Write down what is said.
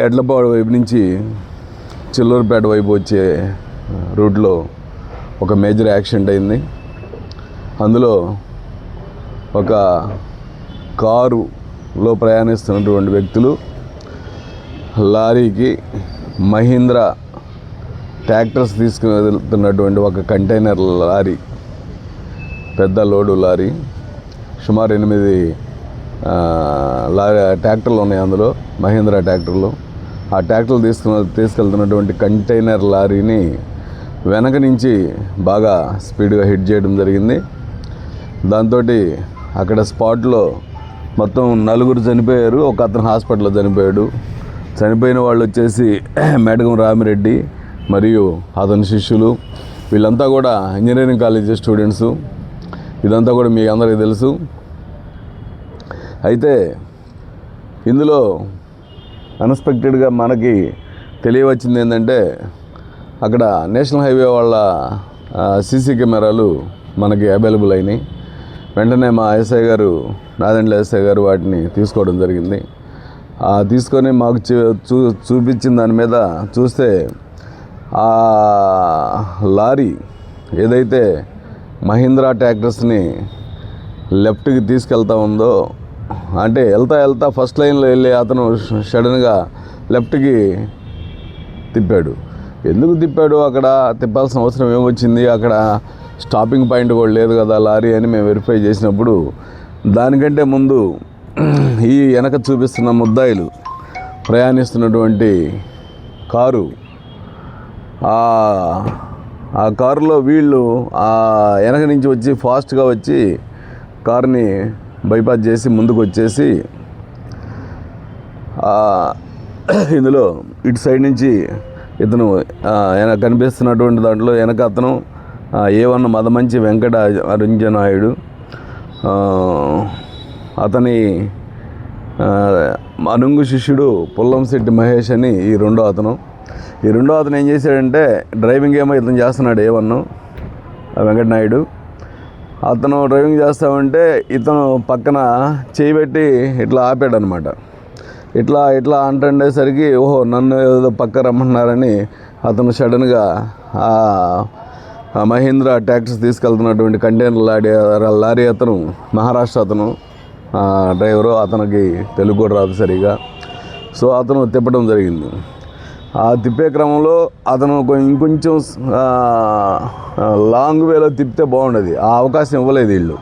ఎడ్లపాడు వైపు నుంచి చిల్లూరుపేట వైపు వచ్చే రూట్లో ఒక మేజర్ యాక్సిడెంట్ అయింది. అందులో ఒక కారులో ప్రయాణిస్తున్నటువంటి వ్యక్తులు లారీకి మహీంద్రా ట్రాక్టర్స్ తీసుకుని వెళ్తున్నటువంటి ఒక కంటైనర్ లారీ, పెద్ద లోడు లారీ, సుమారు 8 ట్రాక్టర్లు ఉన్నాయి అందులో, మహీంద్రా ట్రాక్టర్లు. ఆ ట్రాక్టర్లు తీసుకెళ్తున్నటువంటి కంటైనర్ లారీని వెనక నుంచి బాగా స్పీడ్గా హిట్ చేయడం జరిగింది. దాంతో అక్కడ స్పాట్లో మొత్తం 4 చనిపోయారు. ఒక అతను హాస్పిటల్లో చనిపోయాడు. చనిపోయిన వాళ్ళు వచ్చేసి మేడగం రామిరెడ్డి మరియు అతని శిష్యులు. వీళ్ళంతా కూడా ఇంజనీరింగ్ కాలేజీ స్టూడెంట్స్. ఇదంతా కూడా మీ అందరికీ తెలుసు. అయితే ఇందులో అన్ఎక్స్పెక్టెడ్గా మనకి తెలియవచ్చింది ఏంటంటే, అక్కడ నేషనల్ హైవే వాళ్ళ సీసీ కెమెరాలు మనకి అవైలబుల్ అయినాయి. వెంటనే మా ఎస్ఐ గారు, నాదెండ్ల ఎస్ఐ గారు వాటిని తీసుకోవడం జరిగింది. తీసుకొని మాకు చూపించిన దాని మీద చూస్తే ఆ లారీ ఏదైతే మహీంద్రా ట్రాక్టర్స్ని లెఫ్ట్కి తీసుకెళ్తా ఉందో, అంటే వెళ్తా ఫస్ట్ లైన్లో వెళ్ళి అతను సడన్గా లెఫ్ట్కి తిప్పాడు. ఎందుకు తిప్పాడు, అక్కడ తిప్పాల్సిన అవసరం ఏమొచ్చింది, అక్కడ స్టాపింగ్ పాయింట్ కూడా లేదు కదా లారీ అని మేము వెరిఫై చేసినప్పుడు, దానికంటే ముందు ఈ వెనక చూపిస్తున్న ముద్దాయిలు ప్రయాణిస్తున్నటువంటి కారు, ఆ కారులో వీళ్ళు వెనక నుంచి వచ్చి ఫాస్ట్గా వచ్చి కారుని బైపాస్ చేసి ముందుకు వచ్చేసి, ఇందులో ఇటు సైడ్ నుంచి ఇతను కనిపిస్తున్నటువంటి దాంట్లో వెనక అతను A1 మదమంచి వెంకట అరుంజనాయుడు, అతని అనుంగు శిష్యుడు పుల్లంశెట్టి మహేష్ అని ఈ రెండో అతను ఏం చేశాడంటే, డ్రైవింగ్ ఏమో ఇతను చేస్తున్నాడు A1 వెంకటనాయుడు. అతను డ్రైవింగ్ చేస్తామంటే ఇతను పక్కన చేయబెట్టి ఇట్లా ఆపాడు అనమాట. ఇట్లా అంటుండేసరికి ఓహో నన్ను ఏదో పక్క రమ్మంటున్నారని అతను సడన్గా మహీంద్రా ట్రాక్టర్స్ తీసుకెళ్తున్నటువంటి కంటైనర్ లారీ అతను మహారాష్ట్ర అతను డ్రైవరు, అతనికి తెలుగు కూడా రాదు సరిగా. సో అతను తిప్పడం జరిగింది. ఆ తిప్పే క్రమంలో అతను ఇంకొంచెం లాంగ్ వేలో తిప్పితే బాగుండేది. ఆ అవకాశం ఇవ్వలేదు వీళ్ళు.